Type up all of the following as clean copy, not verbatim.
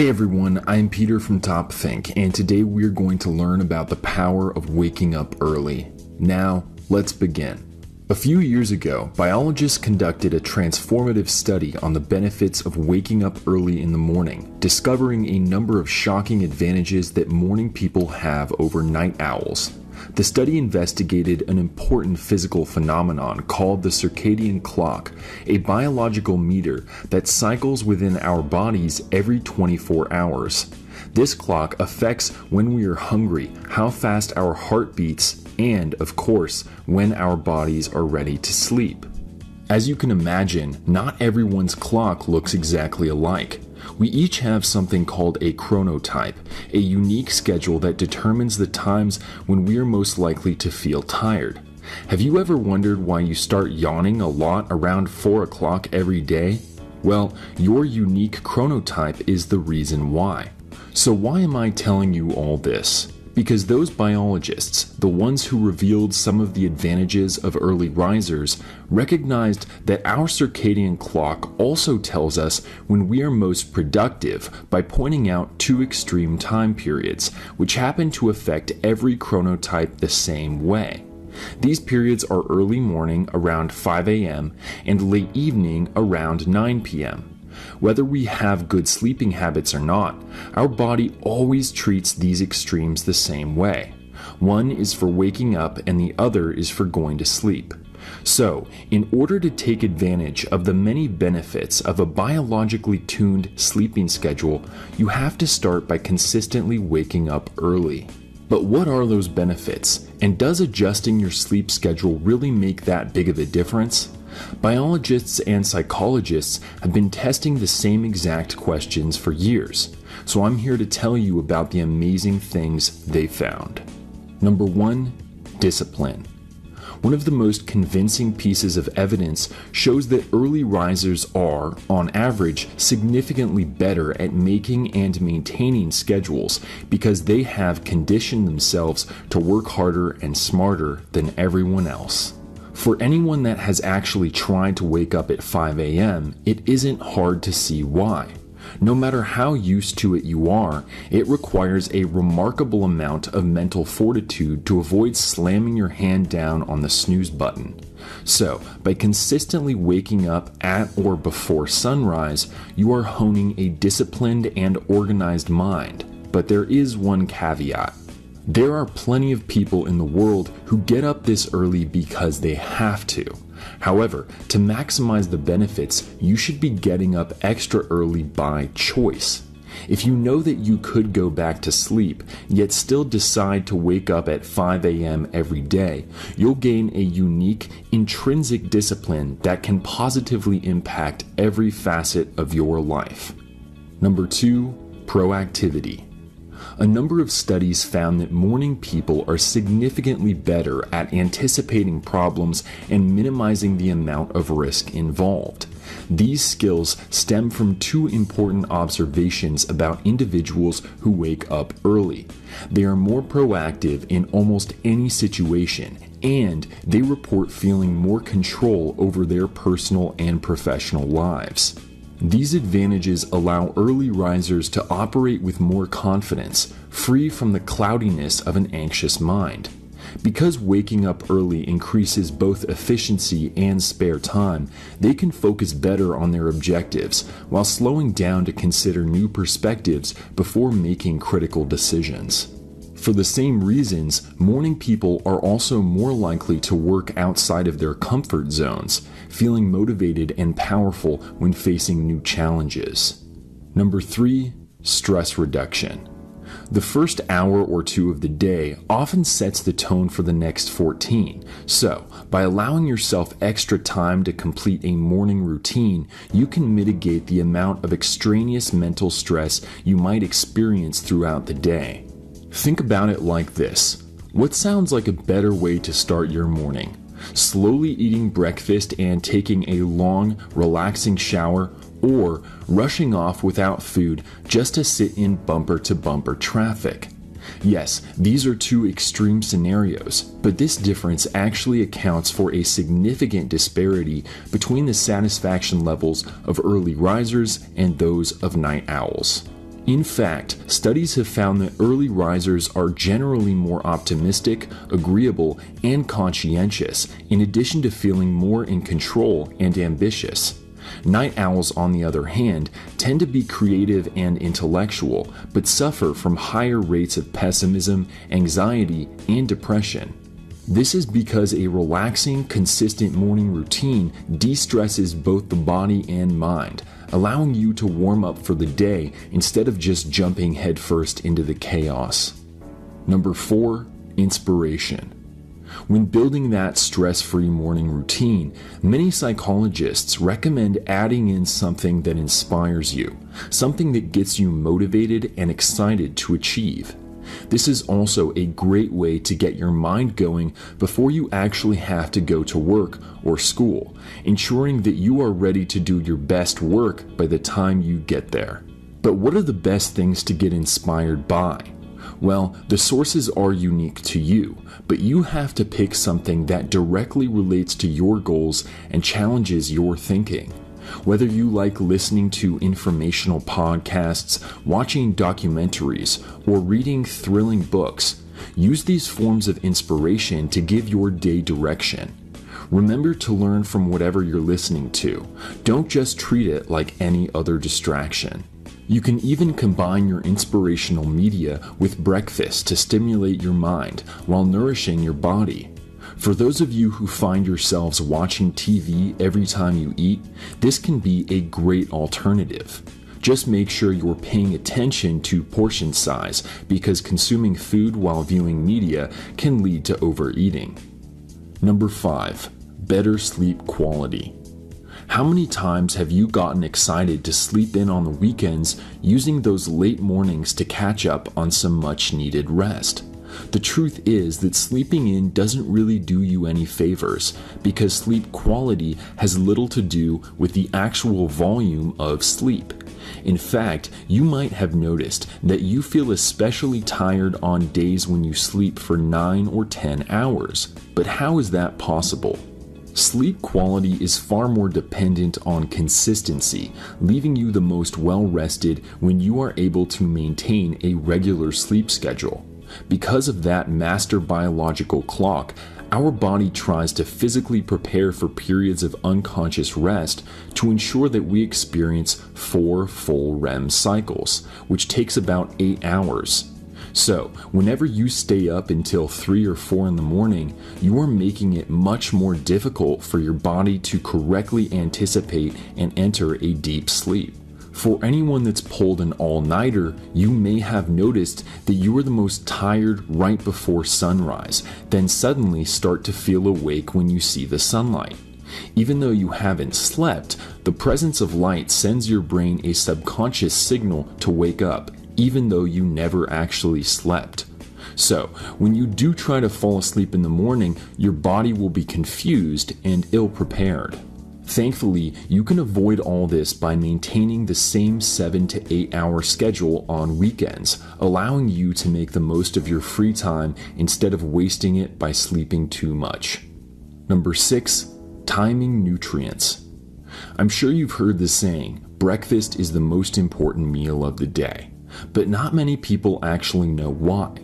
Hey everyone, I'm Peter from TopThink, and today we're going to learn about the power of waking up early. Now, let's begin. A few years ago, biologists conducted a transformative study on the benefits of waking up early in the morning, discovering a number of shocking advantages that morning people have over night owls. The study investigated an important physical phenomenon called the circadian clock, a biological meter that cycles within our bodies every 24 hours. This clock affects when we are hungry, how fast our heart beats, and, of course, when our bodies are ready to sleep. As you can imagine, not everyone's clock looks exactly alike. We each have something called a chronotype, a unique schedule that determines the times when we are most likely to feel tired. Have you ever wondered why you start yawning a lot around 4 o'clock every day? Well, your unique chronotype is the reason why. So why am I telling you all this? Because those biologists, the ones who revealed some of the advantages of early risers, recognized that our circadian clock also tells us when we are most productive by pointing out two extreme time periods, which happen to affect every chronotype the same way. These periods are early morning around 5 a.m. and late evening around 9 p.m. Whether we have good sleeping habits or not, our body always treats these extremes the same way. One is for waking up and the other is for going to sleep. So, in order to take advantage of the many benefits of a biologically tuned sleeping schedule, you have to start by consistently waking up early. But what are those benefits? And does adjusting your sleep schedule really make that big of a difference? Biologists and psychologists have been testing the same exact questions for years, so I'm here to tell you about the amazing things they found. Number 1, discipline. One of the most convincing pieces of evidence shows that early risers are, on average, significantly better at making and maintaining schedules because they have conditioned themselves to work harder and smarter than everyone else. For anyone that has actually tried to wake up at 5 a.m., it isn't hard to see why. No matter how used to it you are, it requires a remarkable amount of mental fortitude to avoid slamming your hand down on the snooze button. So, by consistently waking up at or before sunrise, you are honing a disciplined and organized mind. But there is one caveat. There are plenty of people in the world who get up this early because they have to. However, to maximize the benefits, you should be getting up extra early by choice. If you know that you could go back to sleep, yet still decide to wake up at 5 a.m. every day, you'll gain a unique, intrinsic discipline that can positively impact every facet of your life. Number 2, proactivity. A number of studies found that morning people are significantly better at anticipating problems and minimizing the amount of risk involved. These skills stem from two important observations about individuals who wake up early. They are more proactive in almost any situation, and they report feeling more control over their personal and professional lives. These advantages allow early risers to operate with more confidence, free from the cloudiness of an anxious mind. Because waking up early increases both efficiency and spare time, they can focus better on their objectives while slowing down to consider new perspectives before making critical decisions. For the same reasons, morning people are also more likely to work outside of their comfort zones, feeling motivated and powerful when facing new challenges. Number 3, stress reduction. The first hour or two of the day often sets the tone for the next 14, so by allowing yourself extra time to complete a morning routine, you can mitigate the amount of extraneous mental stress you might experience throughout the day. Think about it like this. What sounds like a better way to start your morning? Slowly eating breakfast and taking a long, relaxing shower, or rushing off without food just to sit in bumper-to-bumper traffic? Yes, these are two extreme scenarios, but this difference actually accounts for a significant disparity between the satisfaction levels of early risers and those of night owls. In fact, studies have found that early risers are generally more optimistic, agreeable, and conscientious, in addition to feeling more in control and ambitious. Night owls, on the other hand, tend to be creative and intellectual, but suffer from higher rates of pessimism, anxiety, and depression. This is because a relaxing, consistent morning routine de-stresses both the body and mind, allowing you to warm up for the day instead of just jumping headfirst into the chaos. Number 4, inspiration. When building that stress-free morning routine, many psychologists recommend adding in something that inspires you, something that gets you motivated and excited to achieve. This is also a great way to get your mind going before you actually have to go to work or school, ensuring that you are ready to do your best work by the time you get there. But what are the best things to get inspired by? Well, the sources are unique to you, but you have to pick something that directly relates to your goals and challenges your thinking. Whether you like listening to informational podcasts, watching documentaries, or reading thrilling books, use these forms of inspiration to give your day direction. Remember to learn from whatever you're listening to. Don't just treat it like any other distraction. You can even combine your inspirational media with breakfast to stimulate your mind while nourishing your body. For those of you who find yourselves watching TV every time you eat, this can be a great alternative. Just make sure you're paying attention to portion size, because consuming food while viewing media can lead to overeating. Number 5, better sleep quality. How many times have you gotten excited to sleep in on the weekends using those late mornings to catch up on some much needed rest? The truth is that sleeping in doesn't really do you any favors, because sleep quality has little to do with the actual volume of sleep. In fact, you might have noticed that you feel especially tired on days when you sleep for 9 or 10 hours. But how is that possible? Sleep quality is far more dependent on consistency, leaving you the most well-rested when you are able to maintain a regular sleep schedule. Because of that master biological clock, our body tries to physically prepare for periods of unconscious rest to ensure that we experience 4 full REM cycles, which takes about 8 hours. So, whenever you stay up until 3 or 4 in the morning, you are making it much more difficult for your body to correctly anticipate and enter a deep sleep. For anyone that's pulled an all-nighter, you may have noticed that you are the most tired right before sunrise, then suddenly start to feel awake when you see the sunlight. Even though you haven't slept, the presence of light sends your brain a subconscious signal to wake up, even though you never actually slept. So, when you do try to fall asleep in the morning, your body will be confused and ill-prepared. Thankfully, you can avoid all this by maintaining the same 7 to 8 hour schedule on weekends, allowing you to make the most of your free time instead of wasting it by sleeping too much. Number 6, timing nutrients. I'm sure you've heard the saying, breakfast is the most important meal of the day, but not many people actually know why.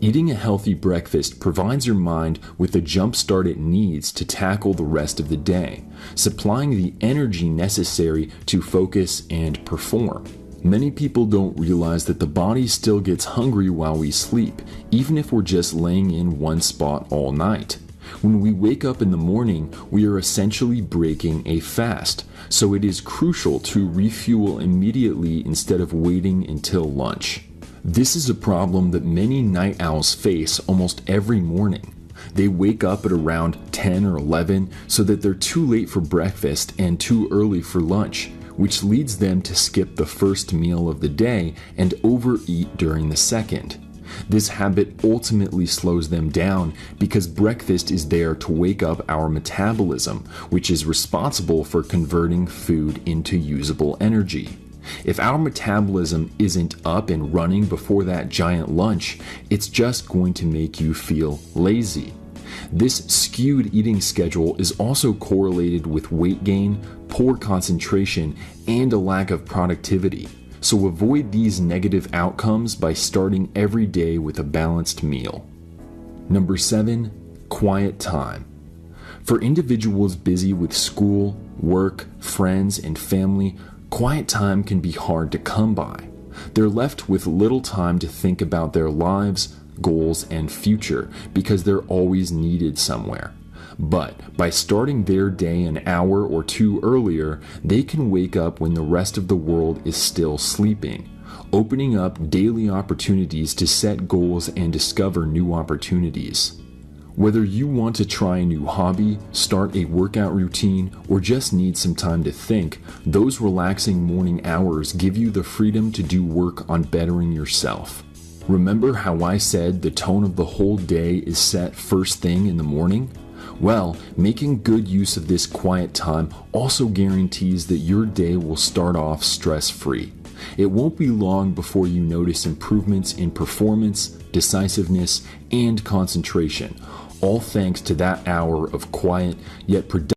Eating a healthy breakfast provides your mind with the jump start it needs to tackle the rest of the day, supplying the energy necessary to focus and perform. Many people don't realize that the body still gets hungry while we sleep, even if we're just laying in one spot all night. When we wake up in the morning, we are essentially breaking a fast, so it is crucial to refuel immediately instead of waiting until lunch. This is a problem that many night owls face almost every morning. They wake up at around 10 or 11 so that they're too late for breakfast and too early for lunch, which leads them to skip the first meal of the day and overeat during the second. This habit ultimately slows them down because breakfast is there to wake up our metabolism, which is responsible for converting food into usable energy. If our metabolism isn't up and running before that giant lunch, it's just going to make you feel lazy. This skewed eating schedule is also correlated with weight gain, poor concentration, and a lack of productivity. So avoid these negative outcomes by starting every day with a balanced meal. Number 7, quiet time. For individuals busy with school, work, friends, and family, quiet time can be hard to come by. They're left with little time to think about their lives, goals, and future because they're always needed somewhere. But by starting their day an hour or two earlier, they can wake up when the rest of the world is still sleeping, opening up daily opportunities to set goals and discover new opportunities. Whether you want to try a new hobby, start a workout routine, or just need some time to think, those relaxing morning hours give you the freedom to do work on bettering yourself. Remember how I said the tone of the whole day is set first thing in the morning? Well, making good use of this quiet time also guarantees that your day will start off stress-free. It won't be long before you notice improvements in performance, decisiveness, and concentration, all thanks to that hour of quiet yet productive